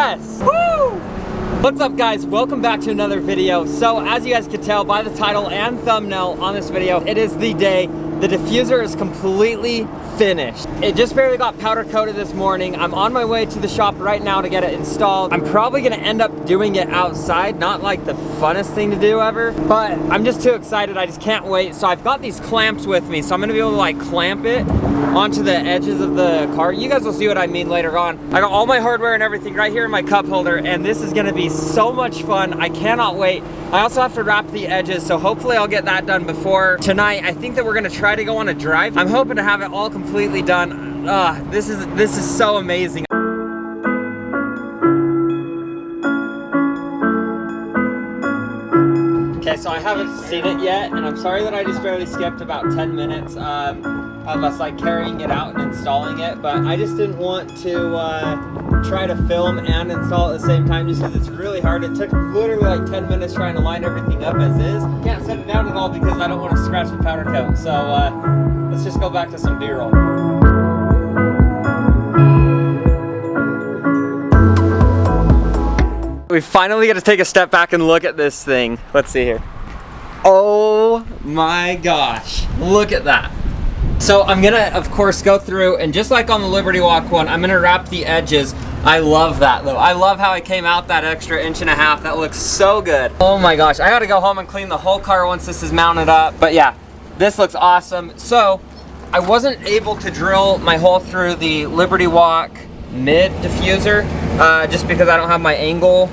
Yes! Woo! What's up guys, welcome back to another video. So as you guys can tell by the title and thumbnail on this video, it is the day the diffuser is completely finished. It just barely got powder coated this morning. I'm on my way to the shop right now to get it installed. I'm probably gonna end up doing it outside, not like the funnest thing to do ever, but I'm just too excited, I just can't wait. So I've got these clamps with me, so I'm gonna be able to like clamp it onto the edges of the car. You guys will see what I mean later on. I got all my hardware and everything right here in my cup holder, and this is gonna be so much fun. I cannot wait. I also have to wrap the edges, so hopefully I'll get that done before tonight. I think that we're gonna try to go on a drive. I'm hoping to have it all completely done. This is so amazing. Okay, so I haven't seen it yet, and I'm sorry that I just barely skipped about 10 minutes of us like carrying it out and installing it, but I just didn't want to try to film and install at the same time just because it's really hard. It took literally like 10 minutes trying to line everything up as is. Can't set it down at all because I don't want to scratch the powder coat. So let's just go back to some B-roll. We finally get to take a step back and look at this thing. Let's see here. Oh my gosh, look at that. So I'm gonna, of course, go through and just like on the Liberty Walk one, I'm gonna wrap the edges. I love that though. I love how it came out that extra 1.5 inches. That looks so good. Oh my gosh, I gotta go home and clean the whole car once this is mounted up. But yeah, this looks awesome. So I wasn't able to drill my hole through the Liberty Walk mid diffuser just because I don't have my angle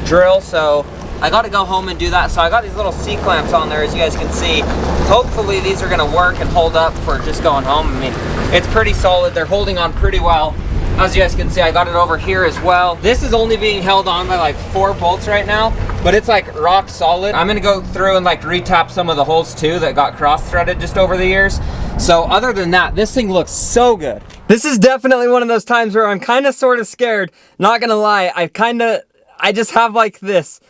drill. So I got to go home and do that. So I got these little C-clamps on there, as you guys can see. Hopefully these are going to work and hold up for just going home. I mean, it's pretty solid. They're holding on pretty well. As you guys can see, I got it over here as well. This is only being held on by like 4 bolts right now, but it's like rock solid. I'm going to go through and like retap some of the holes too that got cross-threaded just over the years. So other than that, this thing looks so good. This is definitely one of those times where I'm kind of sort of scared. Not going to lie, I just have like this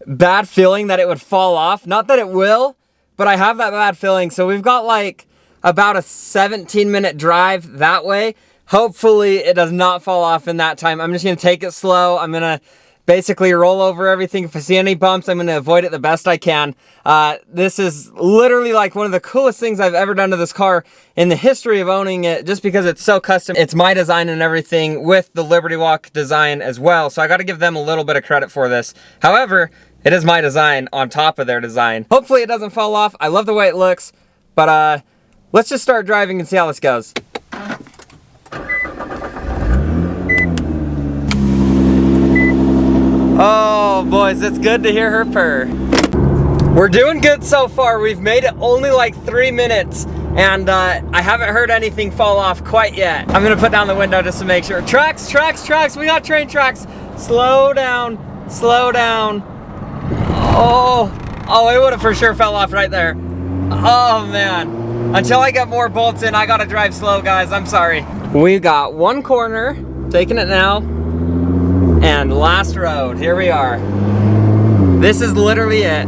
bad feeling that it would fall off. Not that it will, but I have that bad feeling. So we've got like about a 17-minute drive that way. Hopefully it does not fall off in that time. I'm just gonna take it slow. I'm gonna basically roll over everything. If I see any bumps, I'm gonna avoid it the best I can. This is literally like one of the coolest things I've ever done to this car in the history of owning it, just because it's so custom. It's my design and everything with the Liberty Walk design as well. So I gotta give them a little bit of credit for this. However, it is my design on top of their design. Hopefully it doesn't fall off. I love the way it looks, but let's just start driving and see how this goes. Oh, boys, it's good to hear her purr. We're doing good so far. We've made it only like 3 minutes, and I haven't heard anything fall off quite yet. I'm gonna put down the window just to make sure. Tracks, tracks, tracks. We got train tracks. Slow down, slow down. Oh, it would have for sure fell off right there. Oh man. Until I get more bolts in, I gotta drive slow, guys. I'm sorry. We got one corner, taking it now. And last road, here we are. This is literally it.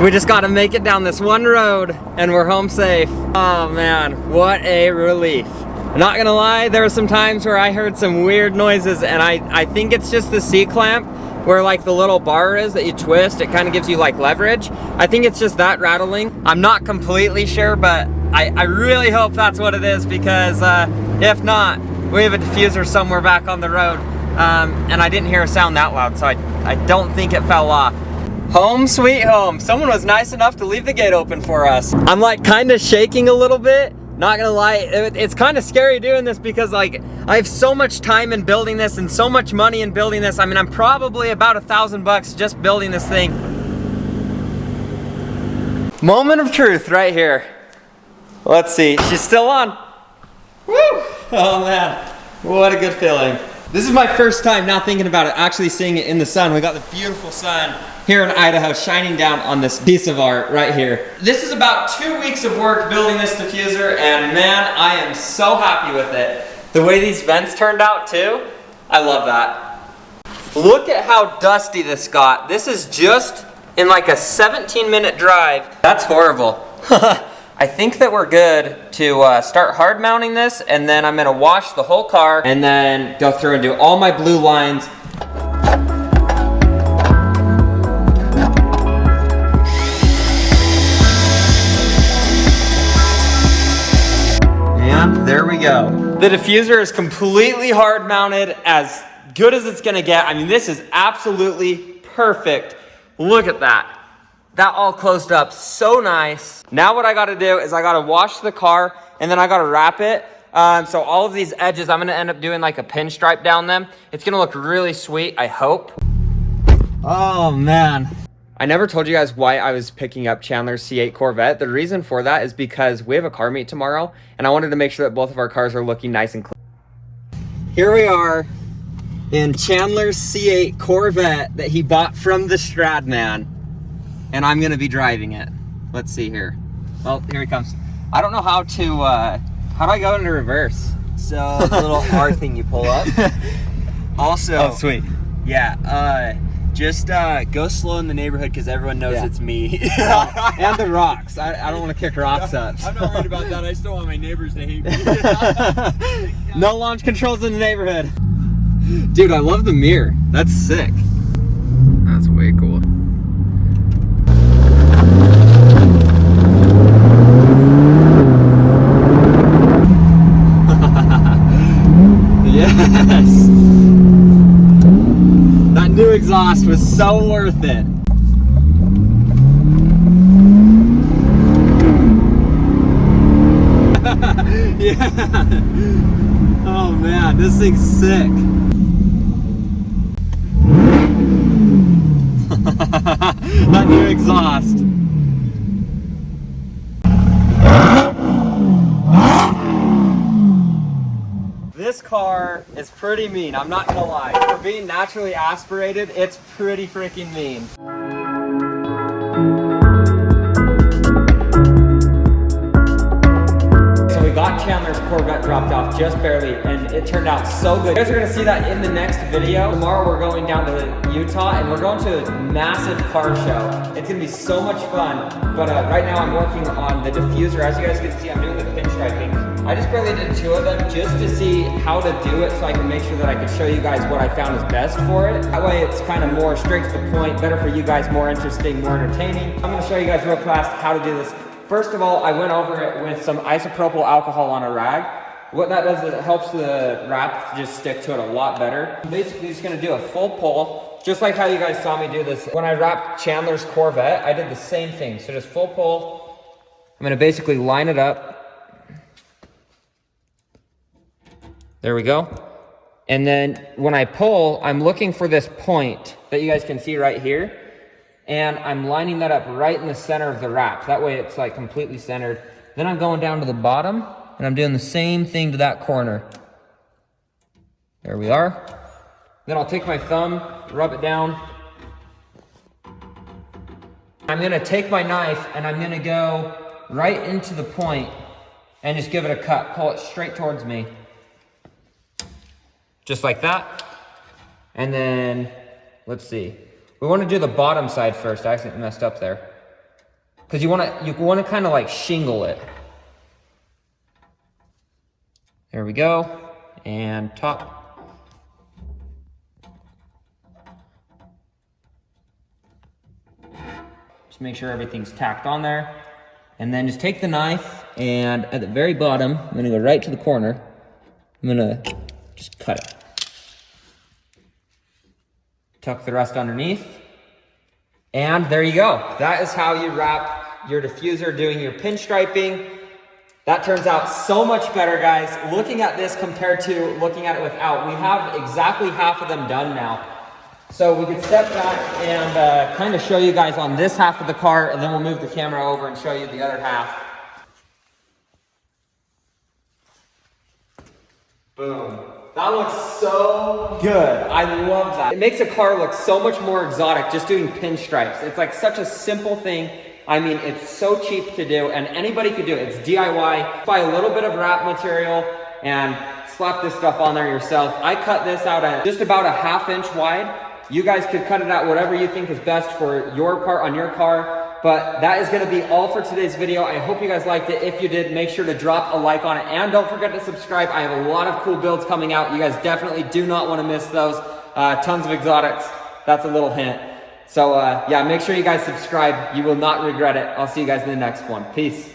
We just gotta make it down this one road and we're home safe. Oh man, what a relief. I'm not gonna lie, there were some times where I heard some weird noises, and I think it's just the C-clamp where like the little bar is that you twist. It kind of gives you like leverage. I think it's just that rattling. I'm not completely sure, but I really hope that's what it is, because if not, we have a diffuser somewhere back on the road. And I didn't hear a sound that loud, so I don't think it fell off. Home sweet home. Someone was nice enough to leave the gate open for us. I'm like kind of shaking a little bit. Not gonna lie, it's kind of scary doing this because like I have so much time in building this and so much money in building this. I mean, I'm probably about $1,000 just building this thing. Moment of truth right here. Let's see, she's still on. Woo! Oh man, what a good feeling. This is my first time, now thinking about it, actually seeing it in the sun. We got the beautiful sun here in Idaho shining down on this piece of art right here. This is about 2 weeks of work building this diffuser, and man, I am so happy with it. The way these vents turned out too, I love that. Look at how dusty this got. This is just in like a 17-minute drive. That's horrible. I think that we're good to start hard mounting this, and then I'm gonna wash the whole car and then go through and do all my blue lines and there we go. The diffuser is completely hard mounted, as good as it's gonna get. I mean, this is absolutely perfect. Look at that. That all closed up so nice. Now what I gotta do is I gotta wash the car and then I gotta wrap it. So all of these edges, I'm gonna end up doing like a pinstripe down them. It's gonna look really sweet, I hope. Oh man. I never told you guys why I was picking up Chandler's C8 Corvette. The reason for that is because we have a car meet tomorrow and I wanted to make sure that both of our cars are looking nice and clean. Here we are in Chandler's C8 Corvette that he bought from the Stradman. And I'm gonna be driving it. Let's see here. Oh, here he comes. I don't know how do I go into reverse? So the little R thing you pull up. Also, oh sweet. Yeah, just go slow in the neighborhood because everyone knows it's me. And the rocks. I don't want to kick rocks up. I'm not worried about that. I still want my neighbors to hate me. No launch controls in the neighborhood. Dude, I love the mirror. That's sick. That's way cool. Yes! That new exhaust was so worth it. Yeah! Oh man, this thing's sick. That new exhaust. This car is pretty mean, I'm not gonna lie. For being naturally aspirated, it's pretty freaking mean. So we got Chandler's Corvette dropped off just barely, and it turned out so good. You guys are gonna see that in the next video. Tomorrow we're going down to Utah, and we're going to a massive car show. It's gonna be so much fun, but right now I'm working on the diffuser. As you guys can see, I'm doing the pinstriping. I just barely did 2 of them just to see how to do it so I can make sure that I could show you guys what I found is best for it. That way it's kind of more straight to the point, better for you guys, more interesting, more entertaining. I'm gonna show you guys real fast how to do this. First of all, I went over it with some isopropyl alcohol on a rag. What that does is it helps the wrap just stick to it a lot better. I'm basically just gonna do a full pull, just like how you guys saw me do this. When I wrapped Chandler's Corvette, I did the same thing. So just full pull. I'm gonna basically line it up. There we go. And then when I pull, I'm looking for this point that you guys can see right here. And I'm lining that up right in the center of the wrap. That way it's like completely centered. Then I'm going down to the bottom and I'm doing the same thing to that corner. There we are. Then I'll take my thumb, rub it down. I'm gonna take my knife and I'm gonna go right into the point and just give it a cut. Pull it straight towards me. Just like that. And then, let's see. We want to do the bottom side first. I accidentally messed up there. Because you want to kind of like shingle it. There we go. And top. Just make sure everything's tacked on there. And then just take the knife and at the very bottom, I'm going to go right to the corner. I'm going to just cut it. Tuck the rest underneath. And there you go. That is how you wrap your diffuser doing your pinstriping. That turns out so much better, guys. Looking at this compared to looking at it without, we have exactly half of them done now. So we could step back and kind of show you guys on this half of the car, and then we'll move the camera over and show you the other half. Boom. That looks so good. I love that. It makes a car look so much more exotic just doing pinstripes. It's like such a simple thing. I mean, it's so cheap to do and anybody could do it. It's DIY. Buy a little bit of wrap material and slap this stuff on there yourself. I cut this out at just about a 1/2 inch wide. You guys could cut it out whatever you think is best for your part on your car. But that is going to be all for today's video. I hope you guys liked it. If you did, make sure to drop a like on it. And don't forget to subscribe. I have a lot of cool builds coming out. You guys definitely do not want to miss those. Tons of exotics. That's a little hint. So yeah, make sure you guys subscribe. You will not regret it. I'll see you guys in the next one. Peace.